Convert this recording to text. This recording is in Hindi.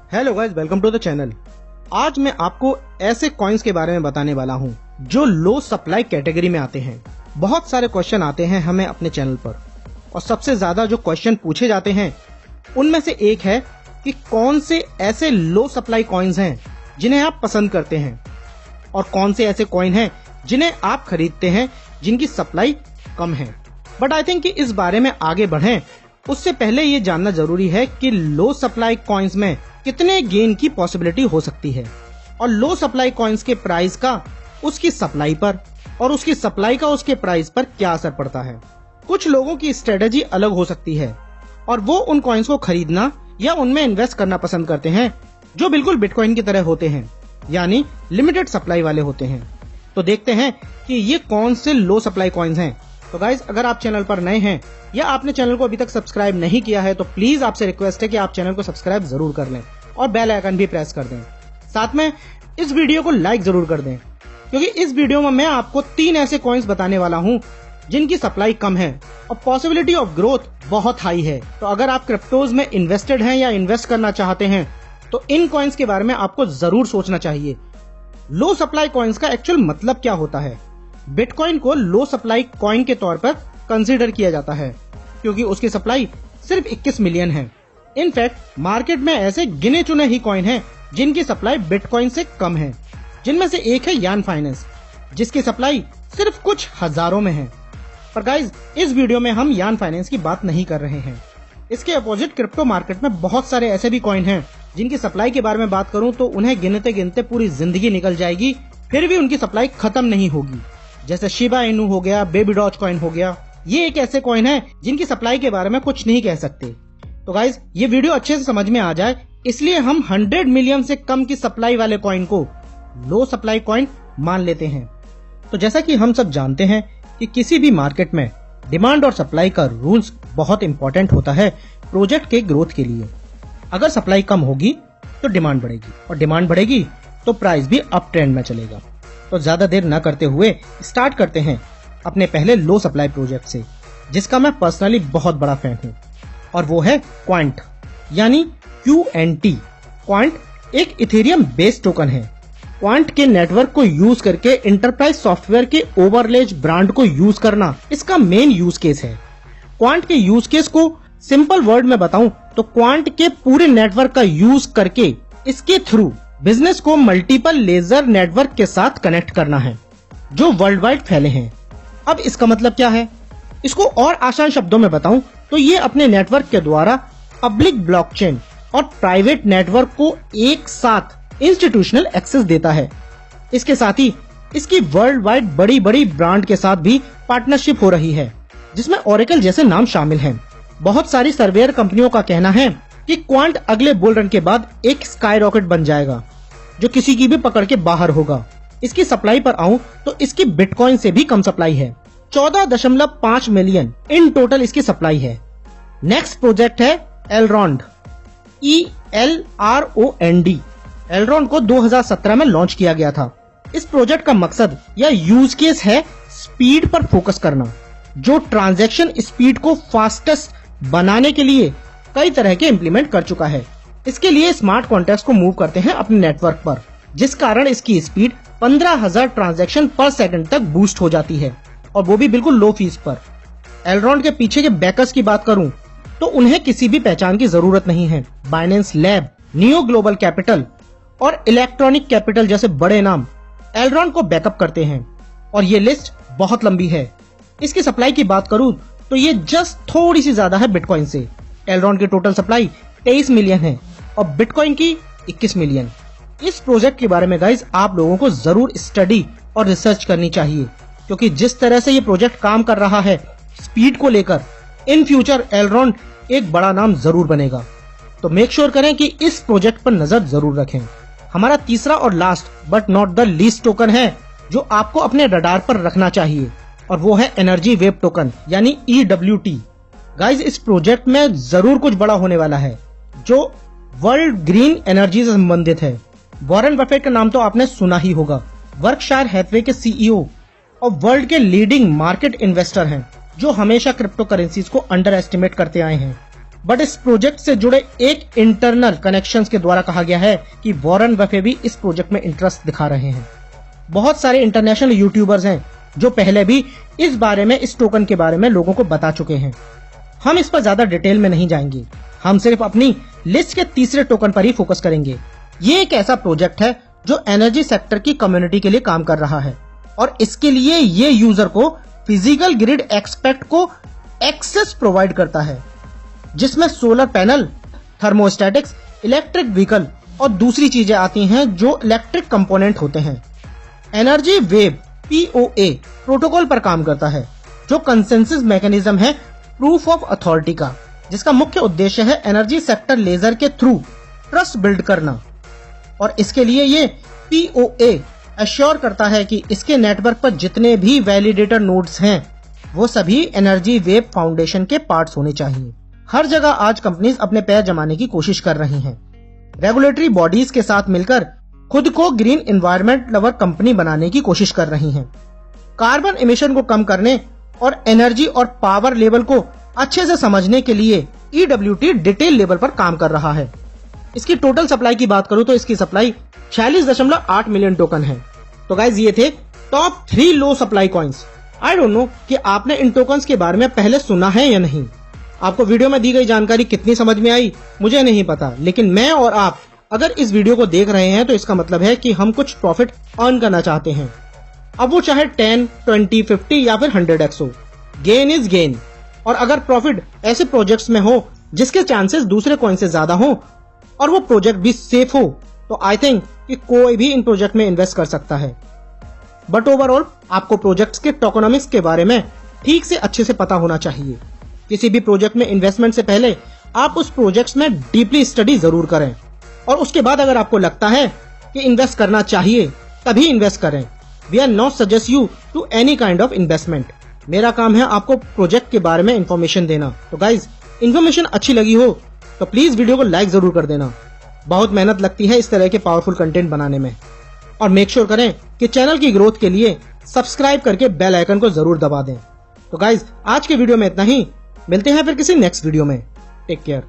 Hello guys, welcome to the channel. आज मैं आपको ऐसे कॉइन्स के बारे में बताने वाला हूं जो लो सप्लाई कैटेगरी में आते हैं। बहुत सारे क्वेश्चन आते हैं हमें अपने चैनल पर और सबसे ज्यादा जो क्वेश्चन पूछे जाते हैं उनमें से एक है कि कौन से ऐसे लो सप्लाई कॉइन्स हैं जिन्हें आप पसंद करते हैं और कौन से ऐसे कॉइन हैं जिन्हें आप खरीदते हैं जिनकी सप्लाई कम है। बट आई थिंक कि इस बारे में आगे बढ़ें उससे पहले ये जानना जरूरी है कि लो सप्लाई कॉइन्स में कितने गेन की पॉसिबिलिटी हो सकती है और लो सप्लाई कॉइन्स के प्राइस का उसकी सप्लाई पर और उसकी सप्लाई का उसके प्राइस पर क्या असर पड़ता है। कुछ लोगों की स्ट्रेटेजी अलग हो सकती है और वो उन कॉइन्स को खरीदना या उनमें इन्वेस्ट करना पसंद करते हैं जो बिल्कुल बिटकॉइन की तरह होते हैं, यानी लिमिटेड सप्लाई वाले होते हैं। तो देखते हैं कि ये कौन से लो सप्लाई कॉइन्स हैं। तो गाइज, अगर आप चैनल पर नए हैं या आपने चैनल को अभी तक सब्सक्राइब नहीं किया है तो प्लीज आपसे रिक्वेस्ट है कि आप चैनल को सब्सक्राइब जरूर कर लें और बेल आइकन भी प्रेस कर दें। साथ में इस वीडियो को लाइक जरूर कर दें क्योंकि इस वीडियो में मैं आपको 3 ऐसे कॉइन्स बताने वाला हूं जिनकी सप्लाई कम है और पॉसिबिलिटी ऑफ ग्रोथ बहुत हाई है। तो अगर आप क्रिप्टोज में इन्वेस्टेड हैं या इन्वेस्ट करना चाहते हैं तो इन कॉइन्स के बारे में आपको जरूर सोचना चाहिए। लो सप्लाई कॉइन्स का एक्चुअल मतलब क्या होता है? बिटकॉइन को लो सप्लाई कॉइन के तौर पर कंसीडर किया जाता है क्योंकि उसकी सप्लाई सिर्फ 21 मिलियन है। इनफैक्ट मार्केट में ऐसे गिने चुने ही कॉइन हैं जिनकी सप्लाई बिटकॉइन से कम है, जिनमें से एक है यान फाइनेंस जिसकी सप्लाई सिर्फ कुछ हजारों में है। पर गाइज, इस वीडियो में हम यान फाइनेंस की बात नहीं कर रहे हैं। इसके अपोजिट क्रिप्टो मार्केट में बहुत सारे ऐसे भी कॉइन हैं जिनकी सप्लाई के बारे में बात करूं तो उन्हें गिनते गिनते पूरी जिंदगी निकल जाएगी, फिर भी उनकी सप्लाई खत्म नहीं होगी। जैसे शिबा इनू हो गया, बेबी डॉज कॉइन हो गया। ये एक ऐसे कॉइन है जिनकी सप्लाई के बारे में कुछ नहीं कह सकते। तो गाइज, ये वीडियो अच्छे से समझ में आ जाए इसलिए हम 100 मिलियन से कम की सप्लाई वाले कॉइन को लो सप्लाई कॉइन मान लेते हैं। तो जैसा कि हम सब जानते हैं कि किसी भी मार्केट में डिमांड और सप्लाई का रूल्स बहुत इंपॉर्टेंट होता है प्रोजेक्ट के ग्रोथ के लिए। अगर सप्लाई कम होगी तो डिमांड बढ़ेगी और डिमांड बढ़ेगी तो प्राइस भी अप ट्रेंड में चलेगा। तो ज्यादा देर न करते हुए स्टार्ट करते हैं अपने पहले लो सप्लाई प्रोजेक्ट से, जिसका मैं पर्सनली बहुत बड़ा फैन हूँ और वो है क्वांट यानी QNT। क्वांट एक इथेरियम बेस्ड टोकन है। क्वांट के नेटवर्क को यूज करके इंटरप्राइज सॉफ्टवेयर के ओवरलेज ब्रांड को यूज करना इसका मेन यूज केस है। क्वांट के यूज केस को सिंपल वर्ड में बताऊं तो क्वांट के पूरे नेटवर्क का यूज करके इसके थ्रू बिजनेस को मल्टीपल लेजर नेटवर्क के साथ कनेक्ट करना है जो वर्ल्ड वाइड फैले हैं। अब इसका मतलब क्या है? इसको और आसान शब्दों में बताऊं तो ये अपने नेटवर्क के द्वारा पब्लिक ब्लॉकचेन और प्राइवेट नेटवर्क को एक साथ इंस्टीट्यूशनल एक्सेस देता है। इसके साथ ही इसकी वर्ल्ड वाइड बड़ी बड़ी ब्रांड के साथ भी पार्टनरशिप हो रही है जिसमें ओरेकल जैसे नाम शामिल हैं। बहुत सारी सर्वेयर कंपनियों का कहना है कि क्वांट अगले बुल रन के बाद एक स्काई रॉकेट बन जाएगा जो किसी की भी पकड़ के बाहर होगा। इसकी सप्लाई पर आऊं तो इसकी बिटकॉइन से भी कम सप्लाई है। 14.5 मिलियन इन टोटल इसकी सप्लाई है। नेक्स्ट प्रोजेक्ट है एलरॉन्ड ELROND। एलरॉन्ड को 2017 में लॉन्च किया गया था। इस प्रोजेक्ट का मकसद या यूज केस है स्पीड पर फोकस करना, जो ट्रांजैक्शन स्पीड को फास्टेस्ट बनाने के लिए कई तरह के इम्प्लीमेंट कर चुका है। इसके लिए स्मार्ट कॉन्ट्रैक्ट्स को मूव करते हैं अपने नेटवर्क पर, जिस कारण इसकी स्पीड 15,000 ट्रांजैक्शन पर सेकंड तक बूस्ट हो जाती है और वो भी बिल्कुल लो फीस पर। एलरॉन्ड के पीछे के बैकर्स की बात करूं तो उन्हें किसी भी पहचान की जरूरत नहीं है। Binance lab, neo global capital और इलेक्ट्रॉनिक कैपिटल जैसे बड़े नाम एलरॉन्ड को बैकअप करते हैं और ये लिस्ट बहुत लंबी है। इसकी सप्लाई की बात करूं तो ये जस्ट थोड़ी सी ज्यादा है बिटकॉइन से। एलरॉन्ड की टोटल सप्लाई 23 मिलियन है और बिटकॉइन की 21 मिलियन। इस प्रोजेक्ट के बारे में गाइज आप लोगों को जरूर स्टडी और रिसर्च करनी चाहिए क्योंकि जिस तरह से ये प्रोजेक्ट काम कर रहा है स्पीड को लेकर, इन फ्यूचर एलरॉन्ड एक बड़ा नाम जरूर बनेगा। तो मेक श्योर करें कि इस प्रोजेक्ट पर नजर जरूर रखें। हमारा तीसरा और last but not the least token है जो आपको अपने रडार पर रखना चाहिए और वो है एनर्जी वेव टोकन यानी EWT। गाइज, इस प्रोजेक्ट में जरूर कुछ बड़ा होने वाला है जो वर्ल्ड ग्रीन एनर्जी से संबंधित है। वॉरेन बफेट का नाम तो आपने सुना ही होगा। वर्कशायर हैथवे के CEO और वर्ल्ड के लीडिंग मार्केट इन्वेस्टर हैं जो हमेशा क्रिप्टो करेंसीज को अंडर एस्टिमेट करते आए हैं। बट इस प्रोजेक्ट से जुड़े एक इंटरनल कनेक्शंस के द्वारा कहा गया है कि वॉरेन बफे भी इस प्रोजेक्ट में इंटरेस्ट दिखा रहे हैं। बहुत सारे इंटरनेशनल यूट्यूबर्स हैं जो पहले भी इस बारे में, इस टोकन के बारे में लोगों को बता चुके हैं। हम इस पर ज्यादा डिटेल में नहीं जाएंगे, हम सिर्फ अपनी लिस्ट के तीसरे टोकन पर ही फोकस करेंगे। ये एक ऐसा प्रोजेक्ट है जो एनर्जी सेक्टर की कम्युनिटी के लिए काम कर रहा है और इसके लिए ये यूजर को फिजिकल ग्रिड एक्सपेक्ट को एक्सेस प्रोवाइड करता है, जिसमें सोलर पैनल, थर्मोस्टैटिक्स, इलेक्ट्रिक व्हीकल और दूसरी चीजें आती हैं जो इलेक्ट्रिक कंपोनेंट होते हैं। एनर्जी वेव POA प्रोटोकॉल पर काम करता है, जो कंसेंसस मैकेनिज्म है प्रूफ ऑफ अथॉरिटी का, जिसका मुख्य उद्देश्य है एनर्जी सेक्टर लेजर के थ्रू ट्रस्ट बिल्ड करना। और इसके लिए ये POA एश्योर करता है कि इसके नेटवर्क पर जितने भी वैलिडेटर नोड्स हैं वो सभी एनर्जी वेव फाउंडेशन के पार्ट्स होने चाहिए। हर जगह आज कंपनीज अपने पैर जमाने की कोशिश कर रही हैं। रेगुलेटरी बॉडीज के साथ मिलकर खुद को ग्रीन एनवायरनमेंट लवर कंपनी बनाने की कोशिश कर रही हैं। कार्बन इमिशन को कम करने और एनर्जी और पावर लेवल को अच्छे से समझने के लिए EWT डिटेल लेवल पर काम कर रहा है। इसकी टोटल सप्लाई की बात करूं तो इसकी सप्लाई 46.8 मिलियन टोकन है। तो गाइज ये थे top 3 low supply coins. I don't know कि आपने इन टोकन्स के बारे में पहले सुना है या नहीं। आपको वीडियो में दी गई जानकारी कितनी समझ में आई मुझे नहीं पता, लेकिन मैं और आप अगर इस वीडियो को देख रहे हैं तो इसका मतलब है कि हम कुछ प्रॉफिट अर्न करना चाहते हैं। अब वो चाहे 10, 20, 50 या फिर 100x हो, गेन इज गेन। और अगर प्रॉफिट ऐसे प्रोजेक्ट्स में हो जिसके चांसेस दूसरे कॉइन से ज्यादा हो और वो प्रोजेक्ट भी सेफ हो, तो आई थिंक कि कोई भी इन प्रोजेक्ट में इन्वेस्ट कर सकता है। बट ओवरऑल आपको प्रोजेक्ट्स के टोकनॉमिक्स के बारे में ठीक से अच्छे से पता होना चाहिए। किसी भी प्रोजेक्ट में इन्वेस्टमेंट से पहले आप उस प्रोजेक्ट्स में डीपली स्टडी जरूर करें और उसके बाद अगर आपको लगता है कि इन्वेस्ट करना चाहिए तभी इन्वेस्ट करें। We are not suggest you to any kind of investment. मेरा काम है आपको प्रोजेक्ट के बारे में इंफॉर्मेशन देना। तो गाइज, इन्फॉर्मेशन अच्छी लगी हो तो प्लीज वीडियो को लाइक जरूर कर देना। बहुत मेहनत लगती है इस तरह के पावरफुल कंटेंट बनाने में। और मेक श्योर करें कि चैनल की ग्रोथ के लिए सब्सक्राइब करके बेल आइकन को जरूर दबा दें। तो गाइज, आज के वीडियो में इतना ही। मिलते हैं फिर किसी नेक्स्ट वीडियो में। Take care.